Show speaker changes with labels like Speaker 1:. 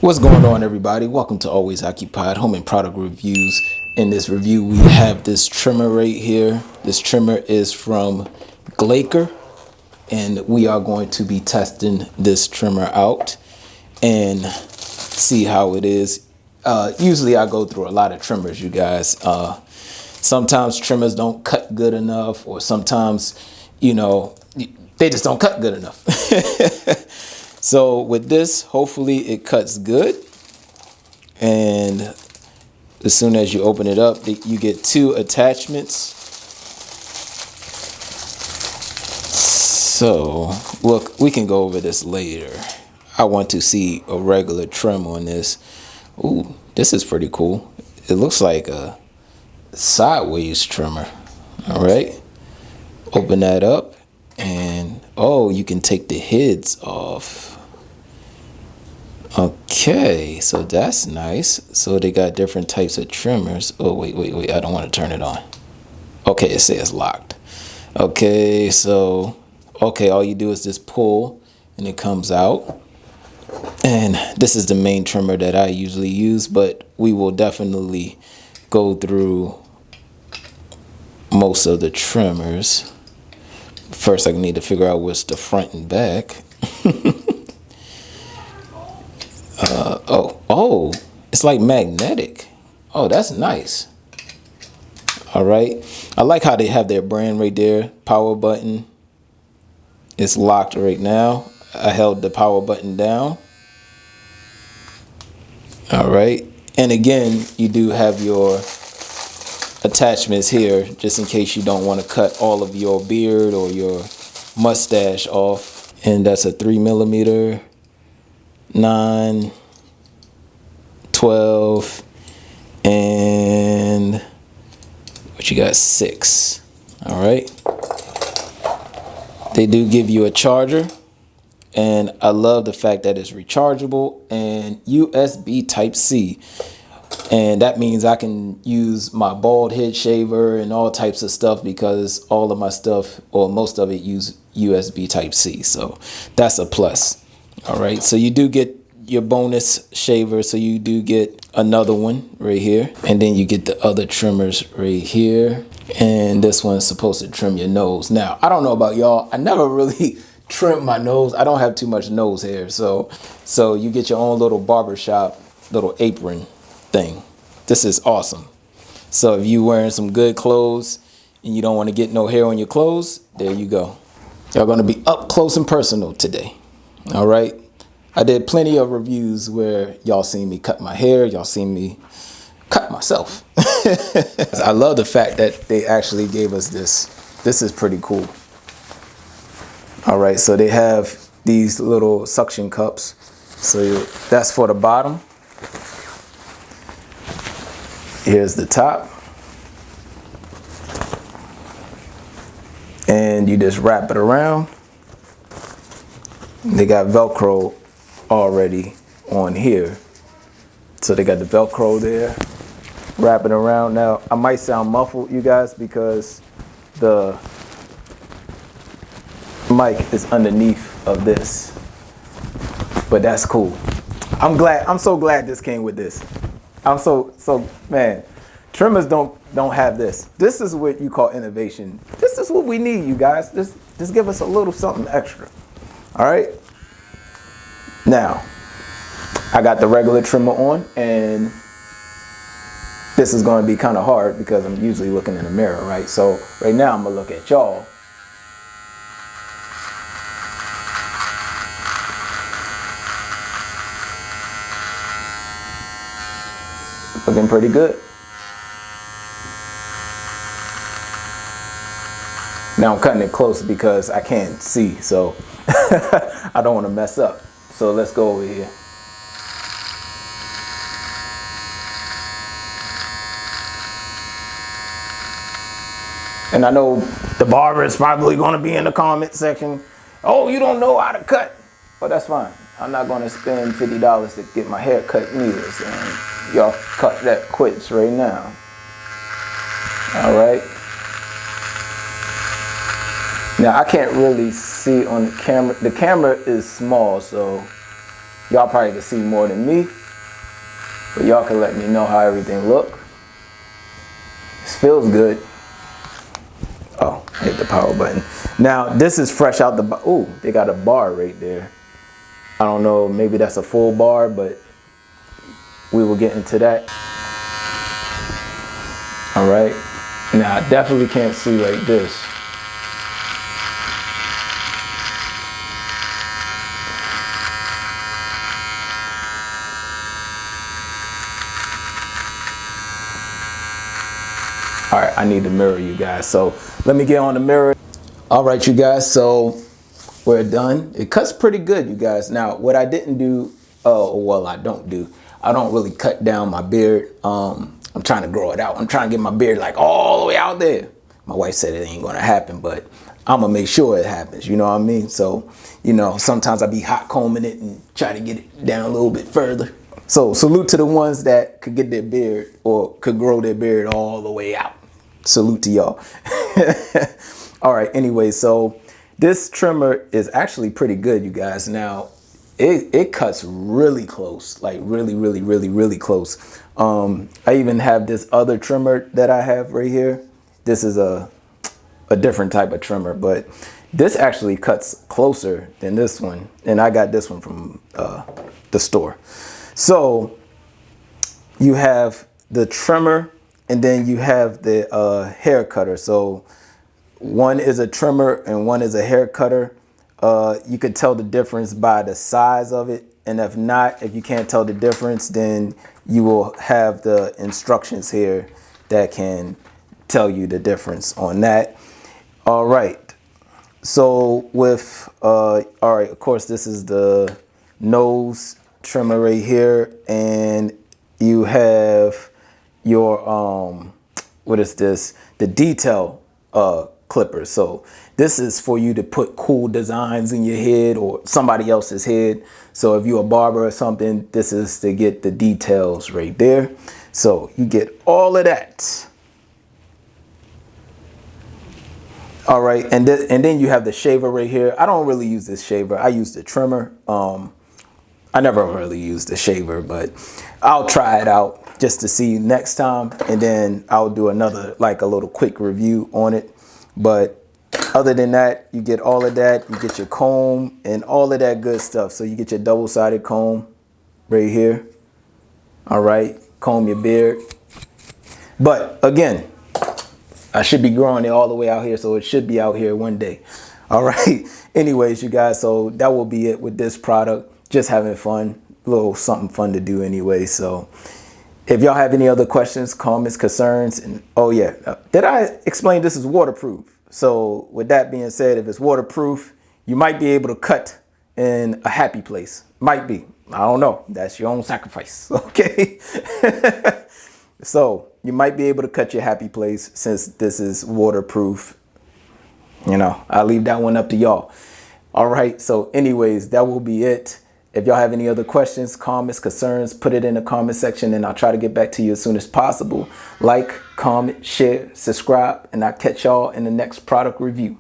Speaker 1: What's going on, everybody? Welcome to Always Occupied Home and Product Reviews. In this review, we have this trimmer right here. This trimmer is from GLAKER, and we are going to be testing this trimmer out and see how it is. Usually I go through a lot of trimmers, you guys. Sometimes trimmers don't cut good enough, or sometimes, they just don't cut good enough. So with this, hopefully it cuts good. And as soon as you open it up, you get two attachments. So look, we can go over this later. I want to see a regular trim on this. Ooh, this is pretty cool. It looks like a sideways trimmer. All right, open that up, and oh, you can take the heads off. Okay, so that's nice. So they got different types of trimmers. Oh, wait, I don't want to turn it on. Okay, it says locked. Okay, so, all you do is just pull and it comes out. And this is the main trimmer that I usually use, but we will definitely go through most of the trimmers. First, I need to figure out what's the front and back. Oh, it's like magnetic. Oh, that's nice. All right. I like how they have their brand right there. Power button. It's locked right now. I held the power button down. All right. And again, you do have your attachments here just in case you don't want to cut all of your beard or your mustache off. And that's a 3mm, 9, 12, and what you got, 6. All right. They do give you a charger, and I love the fact that it's rechargeable and USB Type-C. And that means I can use my bald head shaver and all types of stuff because all of my stuff, or most of it, use USB Type-C. So that's a plus. All right. So you do get your bonus shaver. So you do get another one right here. And then you get the other trimmers right here. And this one's supposed to trim your nose. Now, I don't know about y'all. I never really trim my nose. I don't have too much nose hair. So you get your own little barbershop, little apron thing. This is awesome. So if you wearing some good clothes and you don't want to get no hair on your clothes, there you go. Y'all going to be up close and personal today. All right. I did plenty of reviews where y'all seen me cut my hair. Y'all seen me cut myself. I love the fact that they actually gave us this. This is pretty cool. All right. So they have these little suction cups. So that's for the bottom. Here's the top. And you just wrap it around. They got Velcro already on here. So they got the Velcro there. Wrap it around. Now, I might sound muffled, you guys, because the mic is underneath of this. But that's cool. I'm so glad this came with this. Man, trimmers don't have this. This is what you call innovation. This is what we need, you guys. Just give us a little something extra. All right. Now, I got the regular trimmer on, and this is going to be kind of hard because I'm usually looking in the mirror, right? So right now I'm gonna look at y'all. Looking pretty good. Now I'm cutting it close because I can't see, so I don't want to mess up. So let's go over here. And I know the barber is probably going to be in the comment section. Oh, you don't know how to cut. Well, that's fine. I'm not going to spend $50 to get my hair cut neither. So y'all cut that quits right now. All right. Now I can't really see on the camera. The camera is small, so Y'all probably can see more than me, but y'all can let me know how everything look. This feels good. Oh, hit the power button. Now this is fresh out the, oh, they got a bar right there. I don't know, maybe that's a full bar, but we will get into that. All right. Now I definitely can't see like this. All right, I need to mirror you guys. So let me get on the mirror. All right, you guys, so we're done. It cuts pretty good, you guys. Now, what I didn't do, I don't really cut down my beard. I'm trying to grow it out. I'm trying to get my beard like all the way out there. My wife said it ain't gonna happen, but I'm gonna make sure it happens, you know what I mean? So, you know, sometimes I be hot combing it and try to get it down a little bit further. So salute to the ones that could get their beard or could grow their beard all the way out. Salute to y'all. All right, anyway, so this trimmer is actually pretty good, you guys. Now, it cuts really close, like really close. I even have this other trimmer that I have right here. This is a different type of trimmer, but this actually cuts closer than this one. And I got this one from the store. So you have the trimmer and then you have the hair cutter. So one is a trimmer and one is a hair cutter. You could tell the difference by the size of it. And if not, if you can't tell the difference, then you will have the instructions here that can tell you the difference on that. All right. So with, all right, of course, this is the nose trimmer right here. And you have your, what is this? The detail clippers. So this is for you to put cool designs in your head or somebody else's head. So if you're a barber or something, this is to get the details right there. So you get all of that. All right, and then you have the shaver right here. I don't really use this shaver. I use the trimmer. I never really use the shaver, but I'll try it out just to see next time, and then I'll do another, like a little quick review on it. But other than that, you get all of that. You get your comb and all of that good stuff. So you get your double-sided comb right here. All right, comb your beard. But again, I should be growing it all the way out here, so it should be out here one day. All right. Anyways, you guys, so that will be it with this product. Just having fun, a little something fun to do anyway. So if y'all have any other questions, comments, concerns, and oh yeah, did I explain this is waterproof? So with that being said, if it's waterproof, you might be able to cut in a happy place. Might be. I don't know. That's your own sacrifice. Okay. So you might be able to cut your happy place since this is waterproof. You know, I'll leave that one up to y'all. All right. So anyways, that will be it. If y'all have any other questions, comments, concerns, put it in the comment section and I'll try to get back to you as soon as possible. Like, comment, share, subscribe, and I'll catch y'all in the next product review.